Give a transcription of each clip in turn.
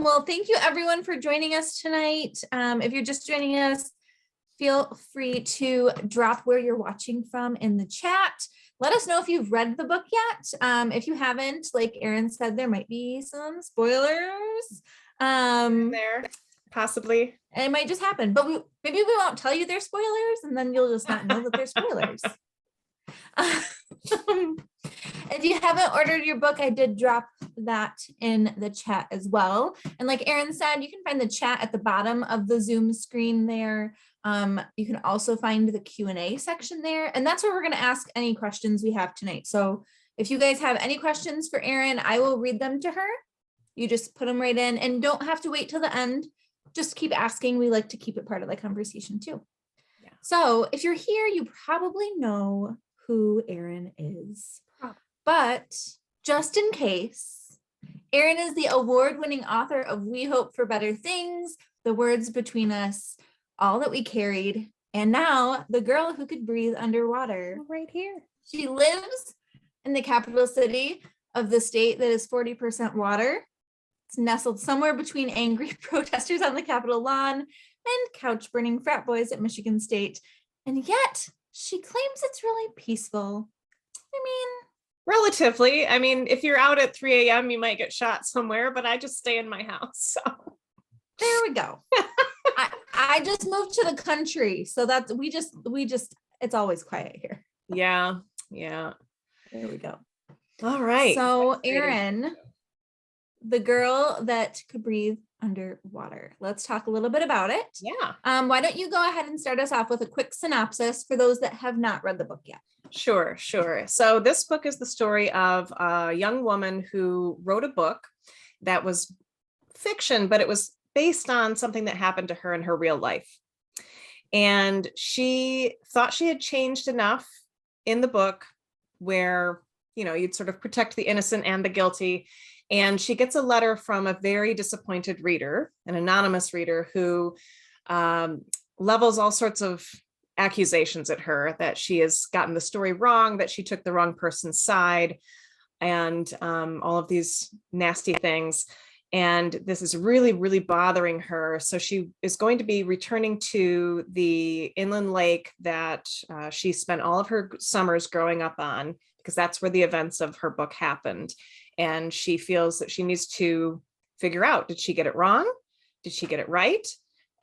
Well, thank you everyone for joining us tonight. If you're just joining us, feel free to drop where you're watching from in the chat. Let us know if you've read the book yet. If you haven't, like Erin said, there might be some spoilers. There, possibly. It might just happen, but maybe we won't tell you they're spoilers, and then you'll just not know that they're spoilers. If you haven't ordered your book, I did drop that in the chat as well. And like Erin said, you can find the chat at the bottom of the Zoom screen there. You can also find the Q&A section there, and that's where we're going to ask any questions we have tonight. So if you guys have any questions for Erin, I will read them to her. You just put them right in and don't have to wait till the end. Just keep asking. We like to keep it part of the conversation too. Yeah. So if you're here, you probably know who Erin is. But just in case, Erin is the award-winning author of We Hope for Better Things, The Words Between Us, All That We Carried, and now The Girl Who Could Breathe Underwater. Right here. She lives in the capital city of the state that is 40% water. It's nestled somewhere between angry protesters on the Capitol lawn and couch-burning frat boys at Michigan State. And yet, she claims it's really peaceful. I mean, relatively. I mean, if you're out at 3 a.m., you might get shot somewhere, but I just stay in my house. So there we go. I just moved to the country, so that's we just it's always quiet here. Yeah. There we go. All right. So Erin, the girl that could breathe underwater. Let's talk a little bit about it. Yeah. Why don't you go ahead and start us off with a quick synopsis for those that have not read the book yet? Sure. So this book is the story of a young woman who wrote a book that was fiction, but it was based on something that happened to her in her real life. And she thought she had changed enough in the book where, you'd sort of protect the innocent and the guilty. And she gets a letter from a very disappointed reader, an anonymous reader who levels all sorts of accusations at her that she has gotten the story wrong, that she took the wrong person's side, and all of these nasty things. And this is really, really bothering her. So she is going to be returning to the inland lake that she spent all of her summers growing up on, because that's where the events of her book happened. And she feels that she needs to figure out, did she get it wrong? Did she get it right?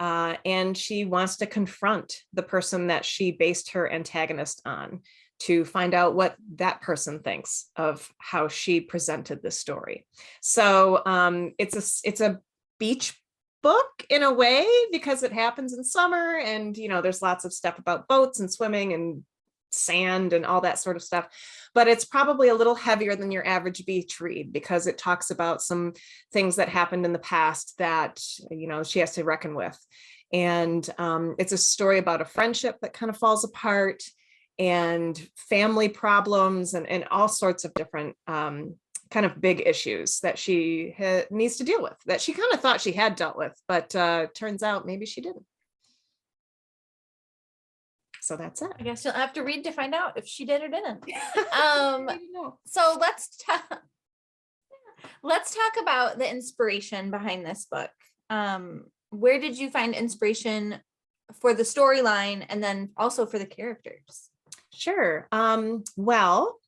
And she wants to confront the person that she based her antagonist on to find out what that person thinks of how she presented the story. So it's a beach book in a way, because it happens in summer, and there's lots of stuff about boats and swimming and sand and all that sort of stuff, but it's probably a little heavier than your average beach read, because it talks about some things that happened in the past that she has to reckon with. And it's a story about a friendship that kind of falls apart, and family problems, and all sorts of different kind of big issues that she needs to deal with, that she kind of thought she had dealt with, but turns out maybe she didn't. So that's it. I guess you'll have to read to find out if she did or didn't. So let's talk about the inspiration behind this book. Where did you find inspiration for the storyline, and then also for the characters? Sure. Well,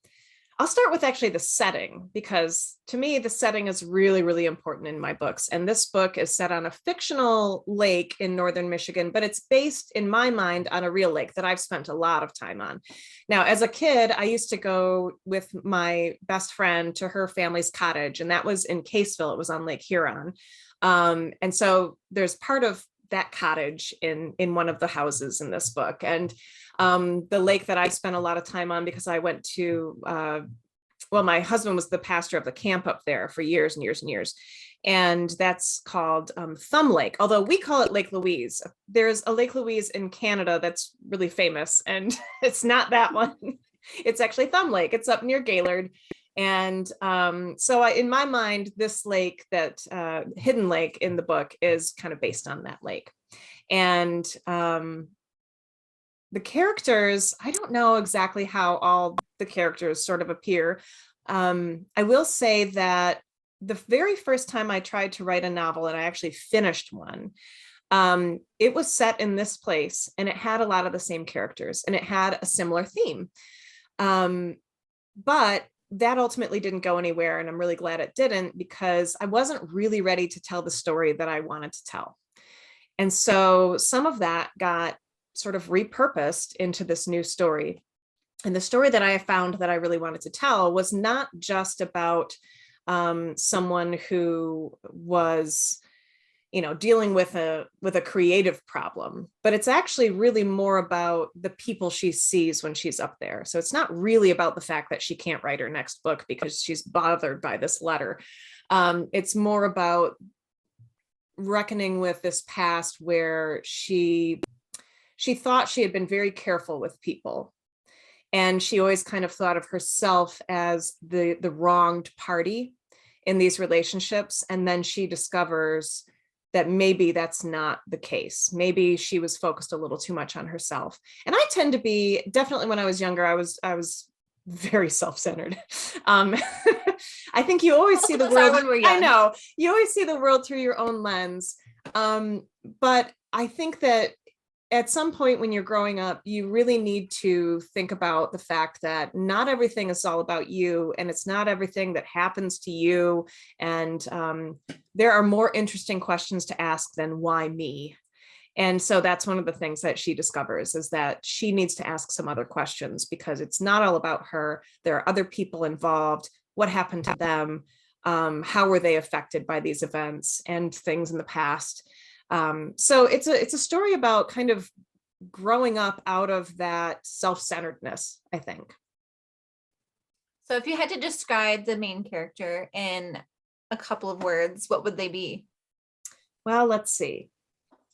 I'll start with actually the setting, because to me, the setting is really, really important in my books. And this book is set on a fictional lake in northern Michigan, but it's based, in my mind, on a real lake that I've spent a lot of time on. Now, as a kid, I used to go with my best friend to her family's cottage, and that was in Caseville. It was on Lake Huron. And so there's part of that cottage in one of the houses in this book. And the lake that I spent a lot of time on, because I went to, my husband was the pastor of the camp up there for years and years and years. And that's called Thumb Lake, although we call it Lake Louise. There's a Lake Louise in Canada that's really famous, and it's not that one. It's actually Thumb Lake. It's up near Gaylord. And so in my mind, this lake, that hidden lake in the book, is kind of based on that lake. And the characters, I don't know exactly how all the characters sort of appear. I will say that the very first time I tried to write a novel and I actually finished one, it was set in this place and it had a lot of the same characters and it had a similar theme. But that ultimately didn't go anywhere. And I'm really glad it didn't, because I wasn't really ready to tell the story that I wanted to tell. And so some of that got sort of repurposed into this new story. And the story that I found that I really wanted to tell was not just about someone who was, dealing with a creative problem, but it's actually really more about the people she sees when she's up there. So it's not really about the fact that she can't write her next book because she's bothered by this letter. It's more about reckoning with this past where she thought she had been very careful with people. And she always kind of thought of herself as the wronged party in these relationships. And then she discovers that maybe that's not the case. Maybe she was focused a little too much on herself. And I tend to be, definitely when I was younger, I was very self-centered. I think you always see the world. When we're young. I know you always see the world through your own lens. But I think that at some point when you're growing up, you really need to think about the fact that not everything is all about you, and it's not everything that happens to you. And there are more interesting questions to ask than why me. And so that's one of the things that she discovers, is that she needs to ask some other questions, because it's not all about her. There are other people involved. What happened to them? How were they affected by these events and things in the past? So it's a story about kind of growing up out of that self-centeredness, I think. So if you had to describe the main character in a couple of words, what would they be? Well, let's see.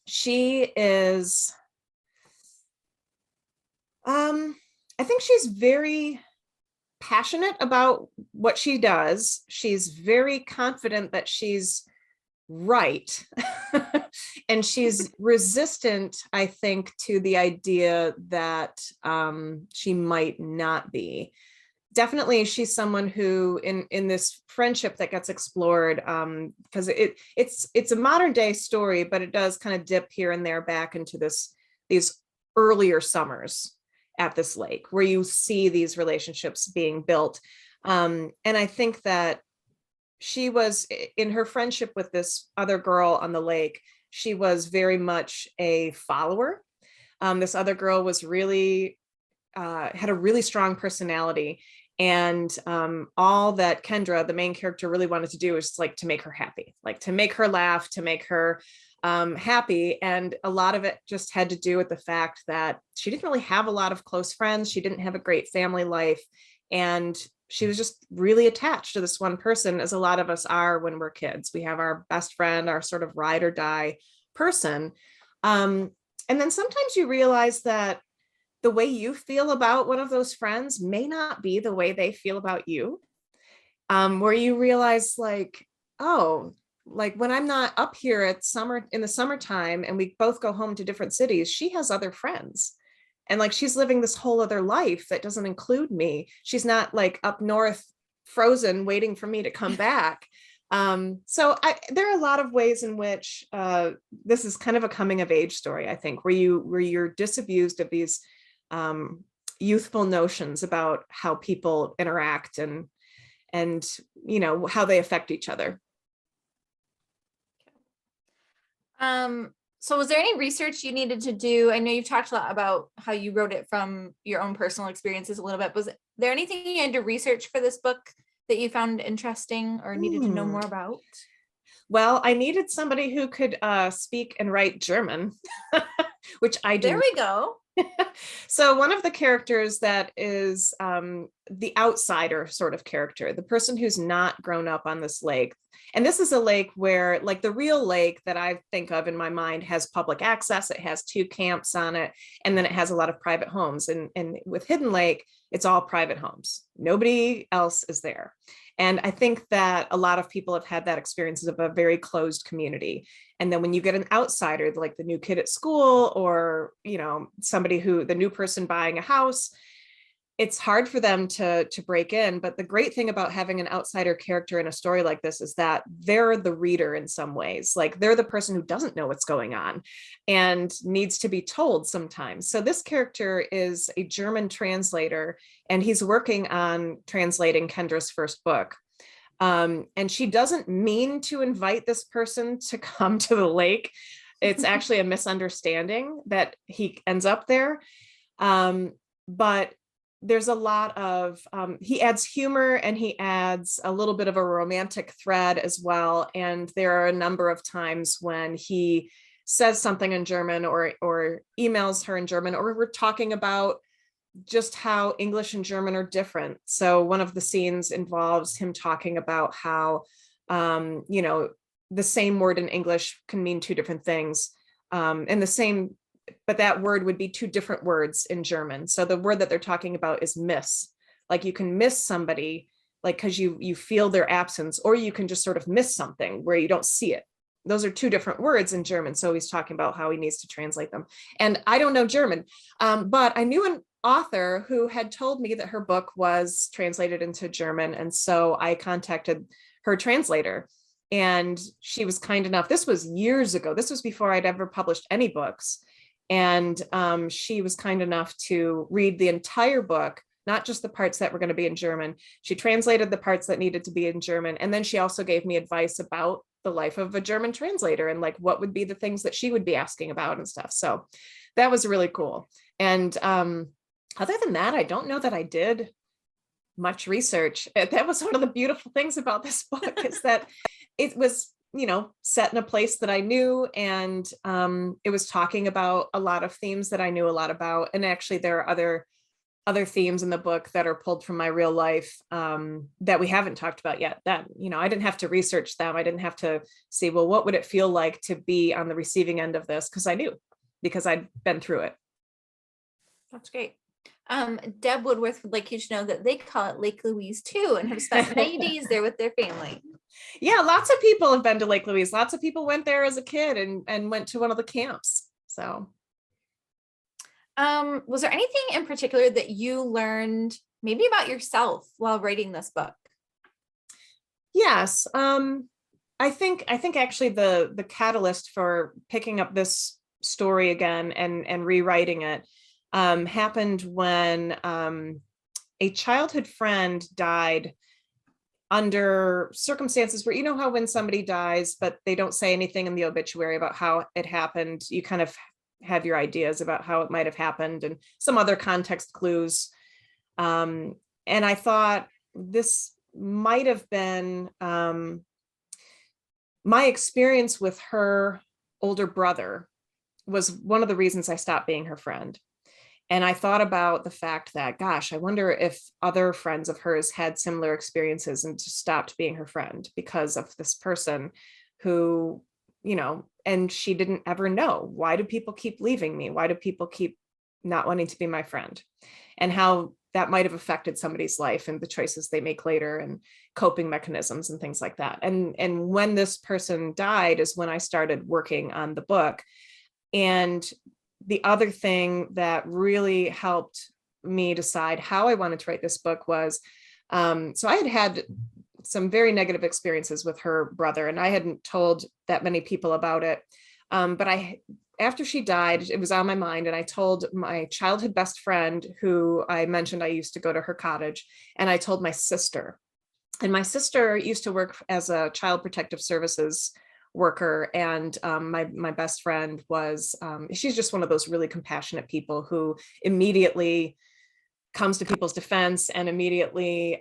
She is, I think she's very passionate about what she does. She's very confident that she's right. And she's resistant, I think, to the idea that she might not be. Definitely, she's someone who in this friendship that gets explored, because it's a modern day story, but it does kind of dip here and there back into these earlier summers at this lake, where you see these relationships being built. And I think that she was, in her friendship with this other girl on the lake, she was very much a follower. This other girl was really had a really strong personality, and all that Kendra, the main character, really wanted to do was like to make her happy, like to make her laugh, to make her happy. And a lot of it just had to do with the fact that she didn't really have a lot of close friends. She didn't have a great family life, and she was just really attached to this one person, as a lot of us are when we're kids. We have our best friend, our sort of ride or die person. And then sometimes you realize that the way you feel about one of those friends may not be the way they feel about you. Where you realize, like, oh, like when I'm not up here in the summertime and we both go home to different cities, she has other friends. And like, she's living this whole other life that doesn't include me. She's not like up north frozen waiting for me to come back. So there are a lot of ways in which this is kind of a coming of age story, I think, where you're disabused of these youthful notions about how people interact and how they affect each other. So was there any research you needed to do? I know you've talked a lot about how you wrote it from your own personal experiences a little bit. Was there anything you had to research for this book that you found interesting or needed to know more about? Well, I needed somebody who could speak and write German, which I do. There we go. So one of the characters that is the outsider sort of character, the person who's not grown up on this lake. And this is a lake where, like, the real lake that I think of in my mind has public access. It has 2 camps on it, and then it has a lot of private homes. And with Hidden Lake, it's all private homes. Nobody else is there. And I think that a lot of people have had that experience of a very closed community. And then when you get an outsider, like the new kid at school, or, somebody the new person buying a house, it's hard for them to break in. But the great thing about having an outsider character in a story like this is that they're the reader in some ways. Like they're the person who doesn't know what's going on and needs to be told sometimes. So this character is a German translator, and he's working on translating Kendra's first book. And she doesn't mean to invite this person to come to the lake. It's actually a misunderstanding that he ends up there. But there's a lot of, he adds humor and he adds a little bit of a romantic thread as well. And there are a number of times when he says something in German or emails her in German, or we're talking about just how English and German are different. So one of the scenes involves him talking about how, the same word in English can mean two different things, and the same, but that word would be two different words in German. So the word that they're talking about is miss. Like you can miss somebody, like because you feel their absence, or you can just sort of miss something where you don't see it. Those are two different words in German. So he's talking about how he needs to translate them. And I don't know German, but I knew an author who had told me that her book was translated into German. And so I contacted her translator, and she was kind enough. This was years ago. This was before I'd ever published any books. And she was kind enough to read the entire book, not just the parts that were going to be in German. She translated the parts that needed to be in German. And then she also gave me advice about the life of a German translator and like what would be the things that she would be asking about and stuff. So that was really cool. And other than that, I don't know that I did much research. That was one of the beautiful things about this book is that it was, set in a place that I knew, and it was talking about a lot of themes that I knew a lot about. And actually there are other themes in the book that are pulled from my real life that we haven't talked about yet. That, I didn't have to research them. I didn't have to see, well, what would it feel like to be on the receiving end of this? Because I knew, because I'd been through it. That's great. Deb Woodworth would like you to know that they call it Lake Louise too, and have spent many days there with their family. Yeah, lots of people have been to Lake Louise. Lots of people went there as a kid and went to one of the camps. So was there anything in particular that you learned maybe about yourself while writing this book? Yes. I think actually the catalyst for picking up this story again and rewriting it happened when a childhood friend died under circumstances where, how when somebody dies, but they don't say anything in the obituary about how it happened, you kind of have your ideas about how it might have happened and some other context clues. And I thought this might have been my experience with her older brother was one of the reasons I stopped being her friend. And I thought about the fact that, gosh, I wonder if other friends of hers had similar experiences and just stopped being her friend because of this person who, and she didn't ever know. Why do people keep leaving me? Why do people keep not wanting to be my friend? And how that might have affected somebody's life and the choices they make later and coping mechanisms and things like that. And when this person died is when I started working on the book. And the other thing that really helped me decide how I wanted to write this book was, so I had some very negative experiences with her brother, and I hadn't told that many people about it. But after she died, it was on my mind, and I told my childhood best friend, who I mentioned I used to go to her cottage, and I told my sister. And my sister used to work as a child protective services worker, and my best friend was she's just one of those really compassionate people who immediately comes to people's defense and immediately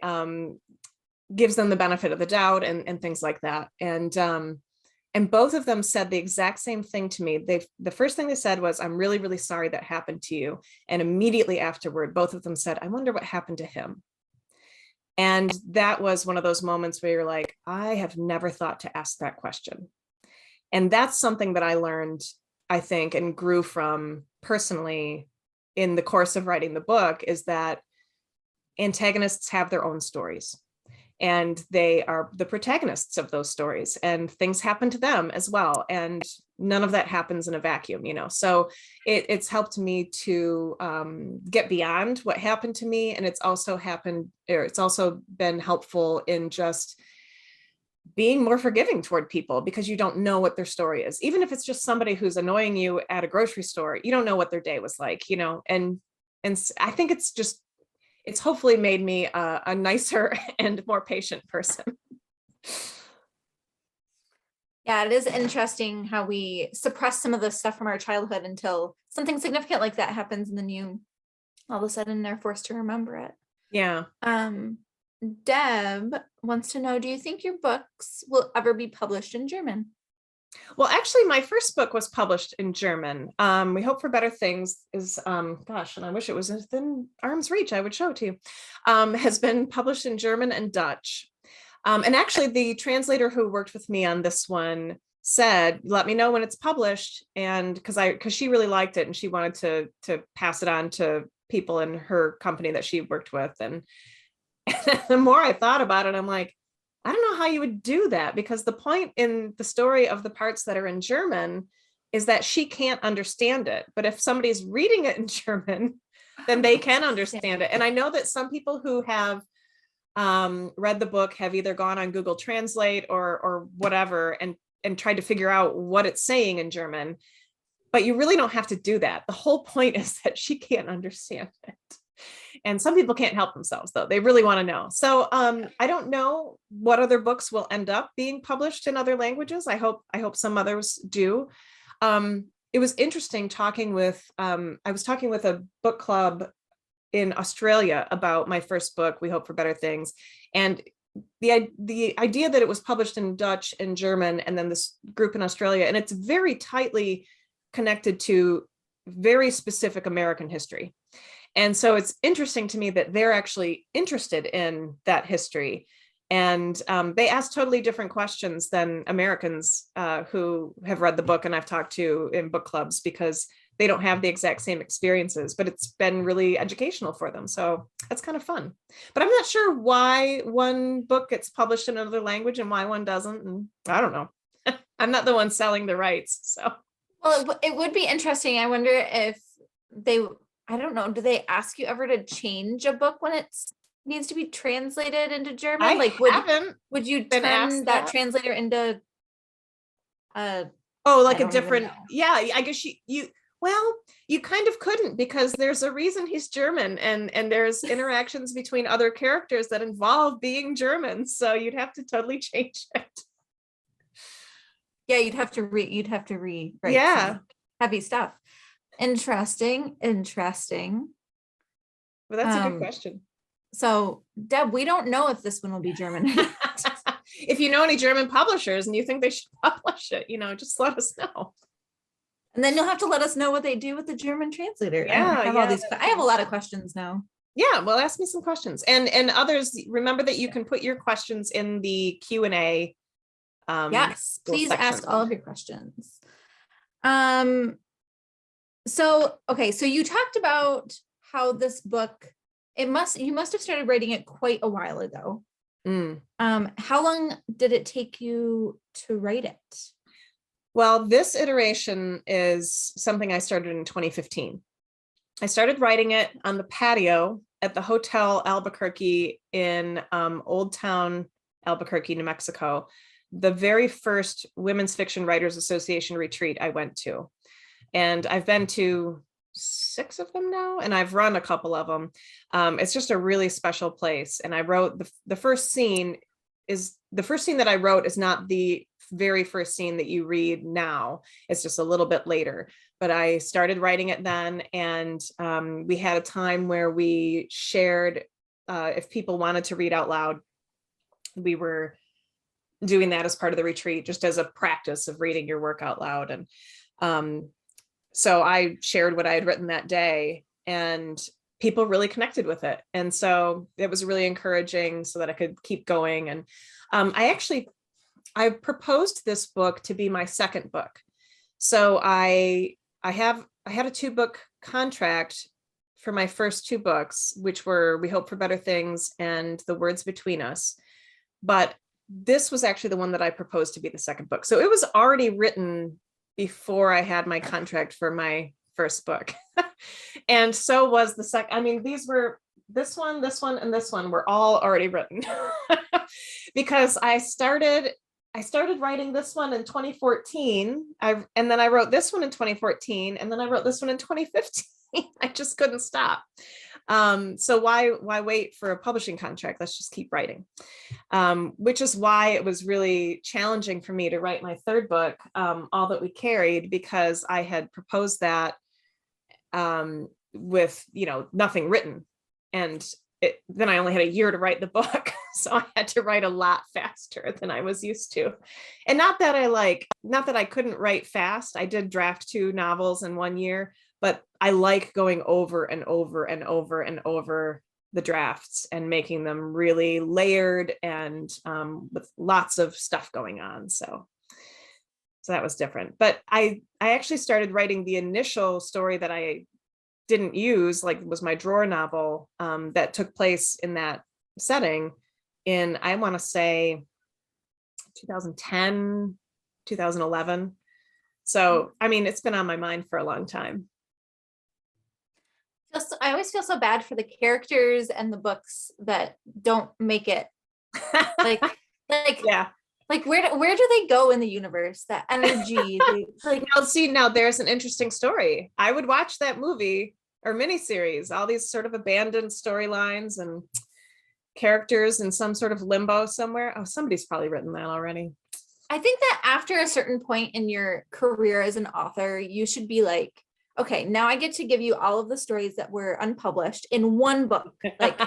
gives them the benefit of the doubt and things like that. And both of them said the exact same thing to me. The first thing they said was, "I'm really, really sorry that happened to you." And immediately afterward, both of them said, "I wonder what happened to him." And that was one of those moments where you're like, I have never thought to ask that question. And that's something that I learned, I think, and grew from personally in the course of writing the book, is that antagonists have their own stories. and they are the protagonists of those stories, and things happen to them as well. And none of that happens in a vacuum, so it's helped me to get beyond what happened to me. And it's also been helpful in just being more forgiving toward people, because you don't know what their story is. Even if it's just somebody who's annoying you at a grocery store, you don't know what their day was like, and I think it's hopefully made me a nicer and more patient person. Yeah, it is interesting how we suppress some of the stuff from our childhood until something significant like that happens, and then you all of a sudden are forced to remember it. Yeah. Deb wants to know, do you think your books will ever be published in German? Well, actually, my first book was published in German. We Hope for Better Things is, gosh, and I wish it was within arm's reach, I would show it to you, has been published in German and Dutch. And actually, the translator who worked with me on this one said, let me know when it's published. And because she really liked it, and she wanted to pass it on to people in her company that she worked with. And the more I thought about it, I'm like, I don't know how you would do that, because the point in the story of the parts that are in German is that she can't understand it. But if somebody's reading it in German, then they can understand it. And I know that some people who have read the book have either gone on Google Translate or whatever and tried to figure out what it's saying in German. But you really don't have to do that. The whole point is that she can't understand it. And some people can't help themselves, though. They really want to know. So I don't know what other books will end up being published in other languages. I hope some others do. It was interesting talking with, I was talking with a book club in Australia about my first book, We Hope for Better Things. And the idea that it was published in Dutch and German, and then this group in Australia, and it's very tightly connected to very specific American history. And so it's interesting to me that they're actually interested in that history. And they ask totally different questions than Americans who have read the book and I've talked to in book clubs, because they don't have the exact same experiences, but it's been really educational for them. So that's kind of fun. But I'm not sure why one book gets published in another language and why one doesn't. And I don't know. I'm not the one selling the rights. So, well, it would be interesting. I wonder if I don't know, do they ask you ever to change a book when it needs to be translated into German? Would you turn that translator into a different, yeah, I guess you kind of couldn't, because there's a reason he's German, and there's interactions between other characters that involve being German. So you'd have to totally change it. Yeah, you'd have to rewrite some heavy stuff. Interesting. Well, that's a good question. So, Deb, we don't know if this one will be German. If you know any German publishers and you think they should publish it, just let us know. And then you'll have to let us know what they do with the German translator. Yeah, I have a lot of questions now. Yeah, well, ask me some questions. And others, remember that you can put your questions in the Q&A. Yes, please ask all of your questions. So you talked about how this book, you must have started writing it quite a while ago. How long did it take you to write it? Well, this iteration is something I started in 2015. I started writing it on the patio at the Hotel Albuquerque in Old Town, Albuquerque, New Mexico, the very first Women's Fiction Writers Association retreat I went to. And I've been to 6 of them now, and I've run a couple of them. It's just a really special place. And I wrote the first scene that I wrote is not the very first scene that you read now. It's just a little bit later, but I started writing it then. And we had a time where we shared, if people wanted to read out loud, we were doing that as part of the retreat, just as a practice of reading your work out loud. And so I shared what I had written that day, and people really connected with it. And so it was really encouraging, so that I could keep going. And I proposed this book to be my second book. So I had a 2-book contract for my first 2 books, which were We Hope for Better Things and The Words Between Us. but this was actually the one that I proposed to be the second book. So it was already written before I had my contract for my first book. And so was the second. I mean, these were this one, and this one were all already written because I started writing this one in 2014. And then I wrote this one in 2014, and then I wrote this one in 2015. I just couldn't stop. So why wait for a publishing contract? Let's just keep writing. Which is why it was really challenging for me to write my third book, All That We Carried, because I had proposed that with, nothing written. And then I only had a year to write the book. So I had to write a lot faster than I was used to. And not that I couldn't write fast. I did draft 2 novels in 1 year, but I like going over and over and over and over the drafts and making them really layered and with lots of stuff going on. So that was different. But I actually started writing the initial story that I didn't use, like was my drawer novel, that took place in that setting in, I want to say 2010, 2011. So, I mean, it's been on my mind for a long time. I always feel so bad for the characters and the books that don't make it. Like, Yeah. Like where do they go in the universe? That energy. Now there's an interesting story. I would watch that movie or miniseries, all these sort of abandoned storylines and characters in some sort of limbo somewhere. Oh, somebody's probably written that already. I think that after a certain point in your career as an author, you should be like, okay, now I get to give you all of the stories that were unpublished in one book. Like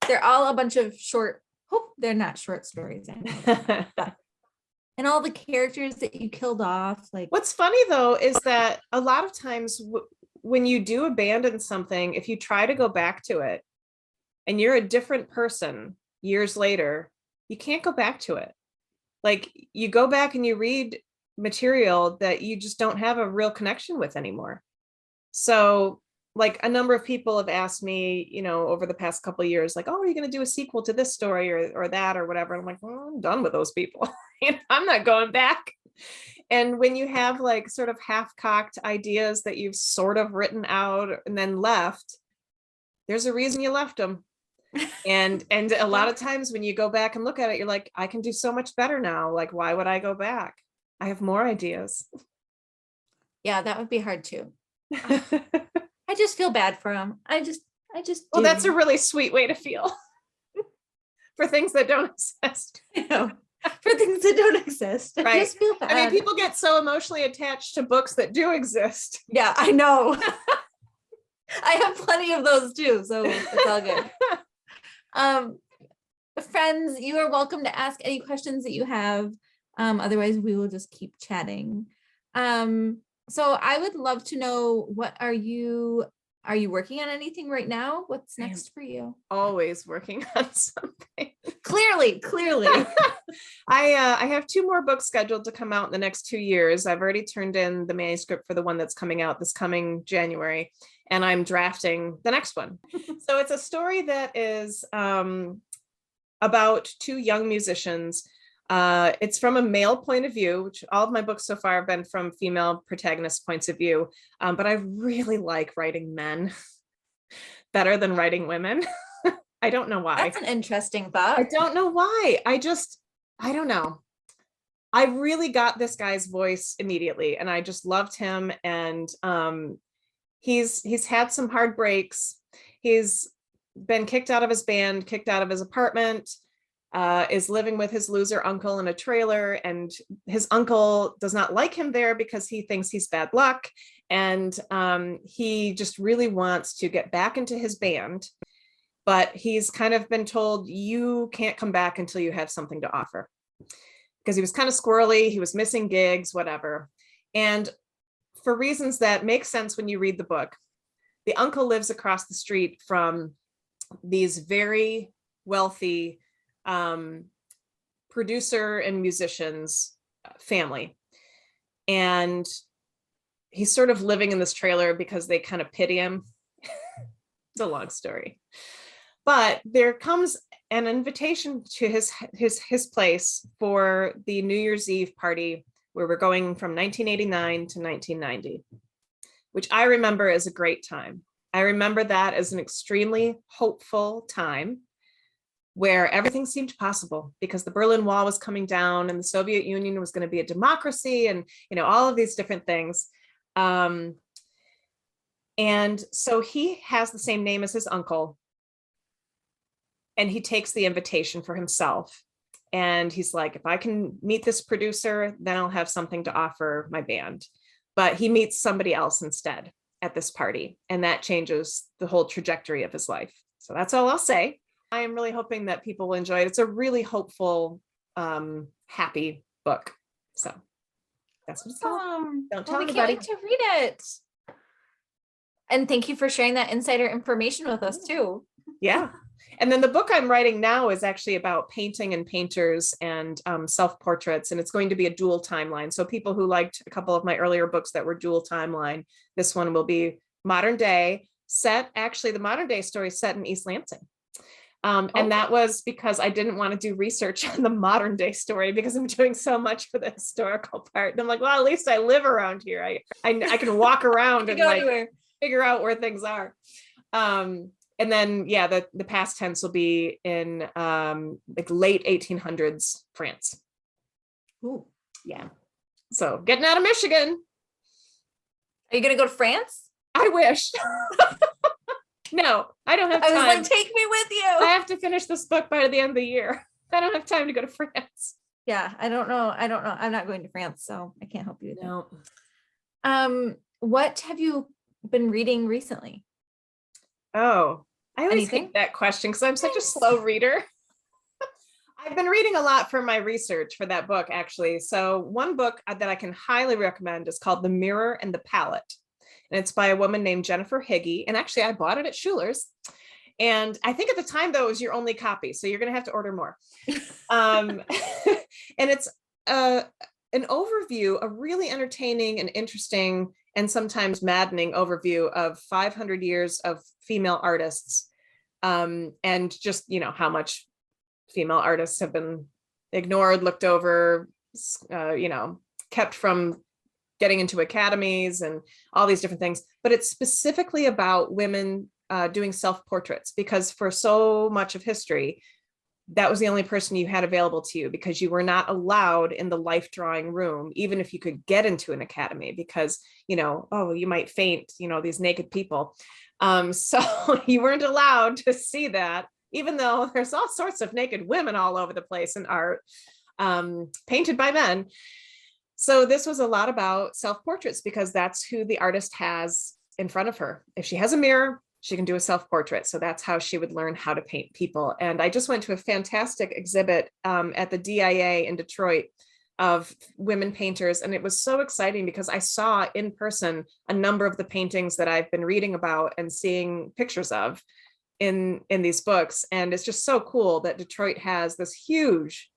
they're all a bunch of short, hope they're not short stories. And all the characters that you killed off. Like, what's funny though, is that a lot of times when you do abandon something, if you try to go back to it and you're a different person years later, you can't go back to it. Like you go back and you read material that you just don't have a real connection with anymore. So like a number of people have asked me, over the past couple of years, like, oh, are you going to do a sequel to this story or that or whatever? And I'm like, well, I'm done with those people. I'm not going back. And when you have like sort of half-cocked ideas that you've sort of written out and then left, there's a reason you left them. And a lot of times when you go back and look at it, you're like, I can do so much better now. Like, why would I go back? I have more ideas. Yeah, that would be hard too. I just feel bad for him. I just well, that's a really sweet way to feel for things that don't exist. For things that don't exist. Right. I just feel bad. I mean, people get so emotionally attached to books that do exist. Yeah, I know. I have plenty of those too, so it's all good. Friends, you are welcome to ask any questions that you have. Otherwise, we will just keep chatting. So I would love to know, are you working on anything right now? What's next for you? Always working on something. Clearly. I have 2 more books scheduled to come out in the next 2 years. I've already turned in the manuscript for the one that's coming out this coming January, and I'm drafting the next one. So it's a story that is about 2 young musicians. It's from a male point of view, which all of my books so far have been from female protagonist points of view. But I really like writing men better than writing women. I don't know why. That's an interesting thought. I don't know why. I don't know. I really got this guy's voice immediately, and I just loved him. And he's had some hard breaks. He's been kicked out of his band, kicked out of his apartment, is living with his loser uncle in a trailer, and his uncle does not like him there because he thinks he's bad luck. And he just really wants to get back into his band, but he's kind of been told, you can't come back until you have something to offer, because he was kind of squirrely, he was missing gigs, whatever. And for reasons that make sense when you read the book, the uncle lives across the street from these very wealthy producer and musicians family. And he's sort of living in this trailer because they kind of pity him. It's a long story. But there comes an invitation to his place for the New Year's Eve party, where we're going from 1989 to 1990, which I remember as a great time. I remember that as an extremely hopeful time where everything seemed possible because the Berlin Wall was coming down and the Soviet Union was going to be a democracy, and all of these different things. And so he has the same name as his uncle, and he takes the invitation for himself. And he's like, if I can meet this producer, then I'll have something to offer my band. But he meets somebody else instead at this party, and that changes the whole trajectory of his life. So that's all I'll say. I am really hoping that people will enjoy it. It's a really hopeful, happy book. So that's what it's called. Don't tell we anybody. can't wait to read it. And thank you for sharing that insider information with us too. Yeah. And then the book I'm writing now is actually about painting and painters and self-portraits, and it's going to be a dual timeline. So people who liked a couple of my earlier books that were dual timeline, this one will be modern day, the modern day story set in East Lansing. And that was because I didn't want to do research on the modern day story because I'm doing so much for the historical part. And I'm like, well, at least I live around here. I can walk around and like figure out where things are. And then, yeah, the past tense will be in like late 1800s France. Ooh. Yeah. So getting out of Michigan. Are you going to go to France? I wish. No, I don't have time. I was like, take me with you. I have to finish this book by the end of the year. I don't have time to go to France. Yeah, I don't know. I'm not going to France, so I can't help you with No. that. What have you been reading recently? Oh, I always hate that question because I'm such a slow reader. I've been reading a lot for my research for that book, actually. So one book that I can highly recommend is called The Mirror and the Palette. And it's by a woman named Jennifer Higgy. And actually, I bought it at Schuler's. And I think at the time, though, it was your only copy. So you're going to have to order more. And it's an overview, a really entertaining and interesting and sometimes maddening overview of 500 years of female artists. And just, how much female artists have been ignored, looked over, kept from getting into academies and all these different things. But it's specifically about women doing self-portraits, because for so much of history, that was the only person you had available to you, because you were not allowed in the life drawing room, even if you could get into an academy, because, you might faint, these naked people. So you weren't allowed to see that, even though there's all sorts of naked women all over the place in art, painted by men. So this was a lot about self-portraits, because that's who the artist has in front of her. If she has a mirror, she can do a self-portrait. So that's how she would learn how to paint people. And I just went to a fantastic exhibit at the DIA in Detroit of women painters. And it was so exciting because I saw in person a number of the paintings that I've been reading about and seeing pictures of in these books. And it's just so cool that Detroit has this huge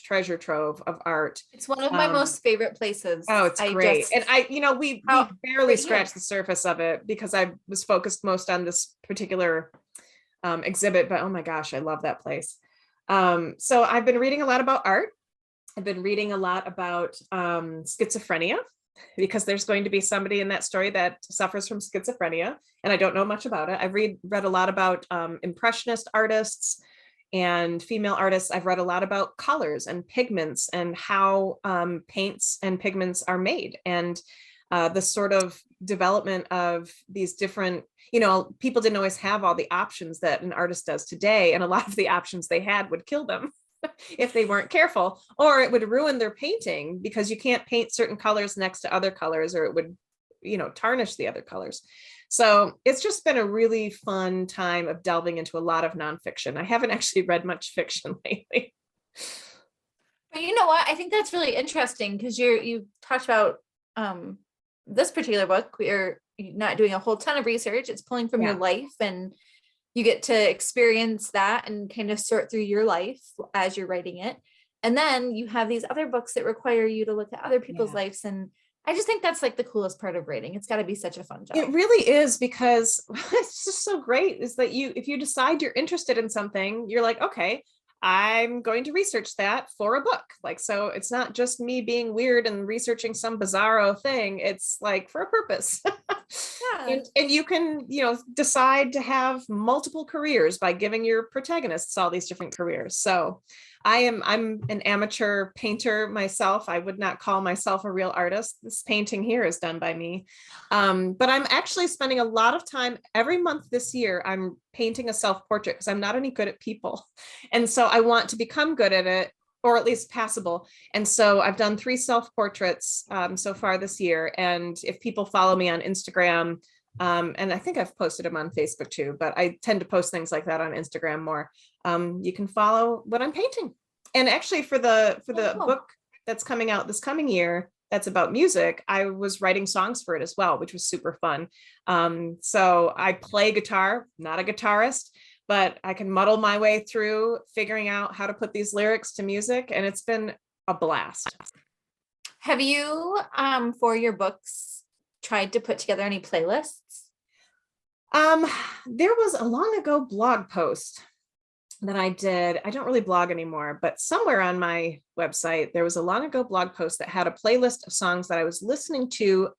treasure trove of art. It's one of my most favorite places. Oh, it's great. And we barely scratched the surface of it because I was focused most on this particular exhibit, but oh my gosh, I love that place. So I've been reading a lot about art. I've been reading a lot about schizophrenia, because there's going to be somebody in that story that suffers from schizophrenia, and I don't know much about it. I've read a lot about impressionist artists and female artists. I've read a lot about colors and pigments and how paints and pigments are made, and the sort of development of these different, people didn't always have all the options that an artist does today. And a lot of the options they had would kill them if they weren't careful, or it would ruin their painting, because you can't paint certain colors next to other colors, or it would, tarnish the other colors. So it's just been a really fun time of delving into a lot of nonfiction. I haven't actually read much fiction lately. But you know what? I think that's really interesting, because you talked about this particular book. You're not doing a whole ton of research. It's pulling from your life, and you get to experience that and kind of sort through your life as you're writing it. And then you have these other books that require you to look at other people's lives and I just think that's like the coolest part of writing. It's got to be such a fun job. It really is, because it's just so great is that if you decide you're interested in something, you're like, okay, I'm going to research that for a book. Like, so it's not just me being weird and researching some bizarro thing. It's like for a purpose. Yeah. And you can, decide to have multiple careers by giving your protagonists all these different careers. So I'm an amateur painter myself. I would not call myself a real artist. This painting here is done by me. But I'm actually spending a lot of time every month this year. I'm painting a self-portrait because I'm not any good at people. And so I want to become good at it, or at least passable. And so I've done 3 self-portraits so far this year. And if people follow me on Instagram, and I think I've posted them on Facebook too, but I tend to post things like that on Instagram more. You can follow what I'm painting. And actually for the cool. book that's coming out this coming year, that's about music, I was writing songs for it as well, which was super fun. So I play guitar, not a guitarist, but I can muddle my way through figuring out how to put these lyrics to music. And it's been a blast. Have you, for your books, tried to put together any playlists? There was a long ago blog post that I did. I don't really blog anymore, but somewhere on my website, there was a long ago blog post that had a playlist of songs that I was listening to,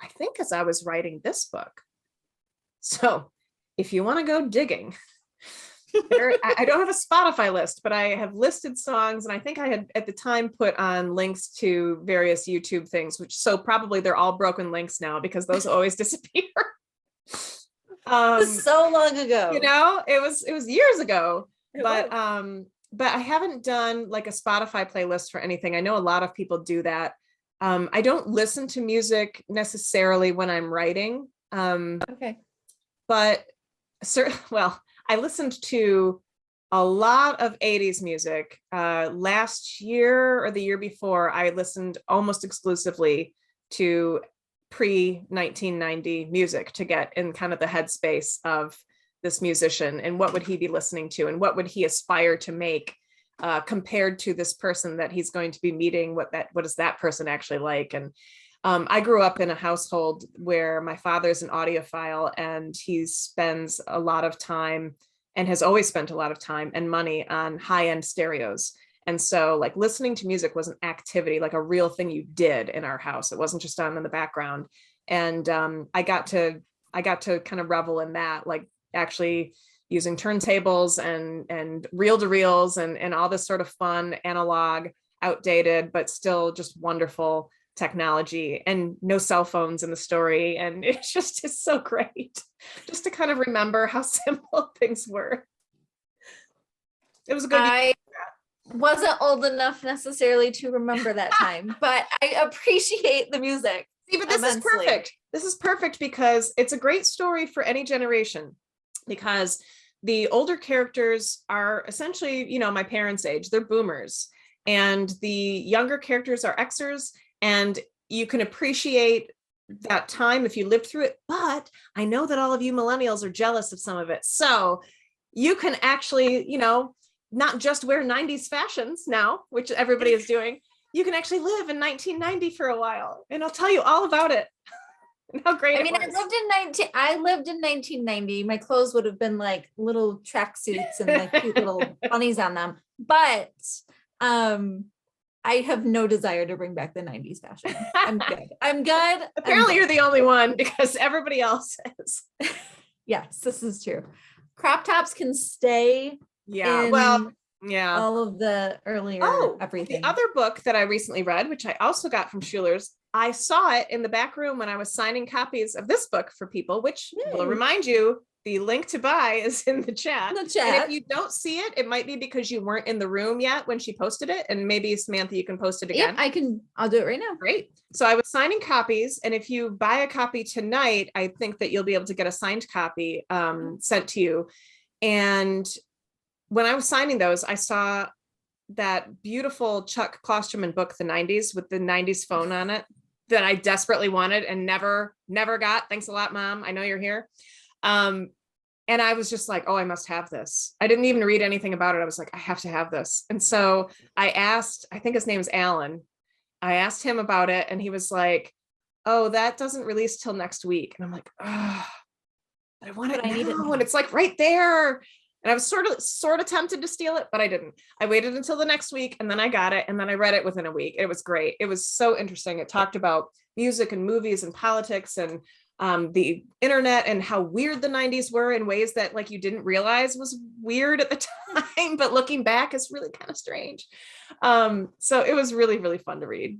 I think, as I was writing this book. So if you want to go digging, I don't have a Spotify list, but I have listed songs, and I think I had at the time put on links to various YouTube things, which so probably they're all broken links now because those always disappear. So long ago. It was years ago, but I haven't done like a Spotify playlist for anything. I know a lot of people do that. I don't listen to music necessarily when I'm writing. Okay. But I listened to a lot of 80s music. Last year or the year before, I listened almost exclusively to pre-1990 music to get in kind of the headspace of this musician and what would he be listening to and what would he aspire to make compared to this person that he's going to be meeting. What is that person actually like? And I grew up in a household where my father's an audiophile, and he spends a lot of time and has always spent a lot of time and money on high-end stereos. And so like listening to music was an activity, like a real thing you did in our house. It wasn't just on in the background. And I got to kind of revel in that, like actually using turntables and reel-to-reels and all this sort of fun, analog, outdated, but still just wonderful technology, and no cell phones in the story. And it's so great just to kind of remember how simple things were. It was a good. I wasn't old enough necessarily to remember that time, but I appreciate the music. See, but this is perfect. This is perfect because it's a great story for any generation, because the older characters are essentially, my parents' age, they're boomers, and the younger characters are Xers, and you can appreciate that time if you lived through it. But I know that all of you millennials are jealous of some of it. So you can actually, not just wear 90s fashions now, which everybody is doing. You can actually live in 1990 for a while, and I'll tell you all about it. How great it was. I lived in 1990. My clothes would have been like little tracksuits and like cute little bunnies on them. But I have no desire to bring back the 90s fashion. I'm good. Apparently you're the only one, because everybody else is. Yes, this is true. Crop tops can stay. Yeah. All of the earlier everything. The other book that I recently read, which I also got from Schuler's, I saw it in the back room when I was signing copies of this book for people, which will remind you, the link to buy is in the chat. And if you don't see it, it might be because you weren't in the room yet when she posted it. And maybe Samantha, you can post it again. Yep, I'll do it right now. Great. So I was signing copies. And if you buy a copy tonight, I think that you'll be able to get a signed copy sent to you. And when I was signing those, I saw that beautiful Chuck Klosterman book, The 90s, with the 90s phone on it, that I desperately wanted and never got. Thanks a lot, Mom. I know you're here. And I was just like, oh, I must have this. I didn't even read anything about it. I was like, I have to have this. And so I asked, I think his name is Alan, I asked him about it and he was like, oh, that doesn't release till next week. And I'm like, oh, I want it But I need it now. now. And it's like right there. And I was sort of tempted to steal it, but I didn't. I waited until the next week and then I got it. And then I read it within a week. It was great. It was so interesting. It talked about music and movies and politics and the internet and how weird the 90s were in ways that like you didn't realize was weird at the time, but looking back is really kind of strange. So it was really, really fun to read.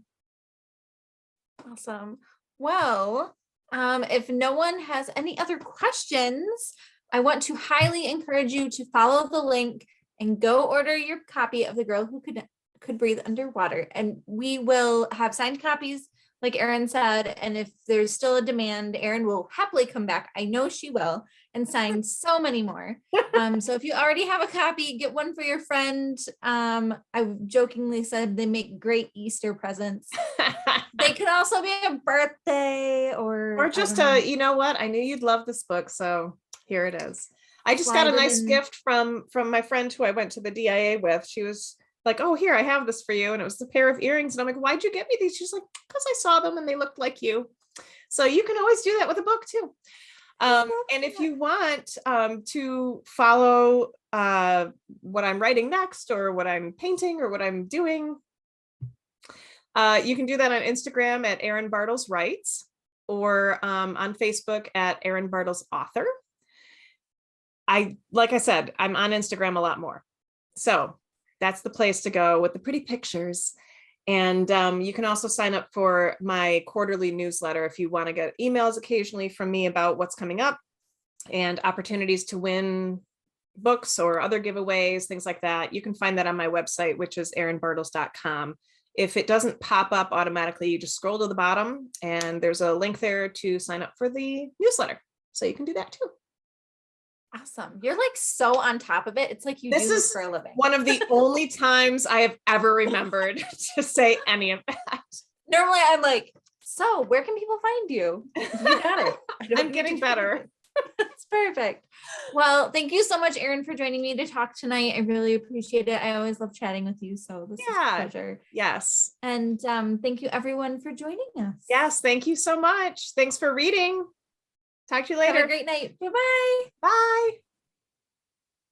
Awesome. Well, if no one has any other questions, I want to highly encourage you to follow the link and go order your copy of The Girl Who Could Breathe Underwater. And we will have signed copies, like Erin said. And if there's still a demand, Erin will happily come back. I know she will, and sign so many more. So if you already have a copy, get one for your friend. I jokingly said they make great Easter presents. They could also be a birthday or just you know what? I knew you'd love this book. So here it is. I just got a nice gift from my friend who I went to the DIA with. She was like, oh, here, I have this for you. And it was a pair of earrings. And I'm like, why'd you get me these? She's like, because I saw them and they looked like you. So you can always do that with a book too. And if you want to follow what I'm writing next or what I'm painting or what I'm doing, you can do that on Instagram at Erin Bartels Writes or on Facebook at Erin Bartels Author. Like I said, I'm on Instagram a lot more. So that's the place to go with the pretty pictures. And you can also sign up for my quarterly newsletter if you want to get emails occasionally from me about what's coming up and opportunities to win books or other giveaways, things like that. You can find that on my website, which is erinbartels.com. If it doesn't pop up automatically, you just scroll to the bottom and there's a link there to sign up for the newsletter. So you can do that too. Awesome. You're like so on top of it. It's like you do this for a living. One of the only times I have ever remembered to say any of that. Normally I'm like, so where can people find you? You got it. I'm getting better. That's perfect. Well, thank you so much, Erin, for joining me to talk tonight. I really appreciate it. I always love chatting with you. So this is a pleasure. Yes. And thank you everyone for joining us. Yes. Thank you so much. Thanks for reading. Talk to you later. Have a great night. Bye-bye. Bye.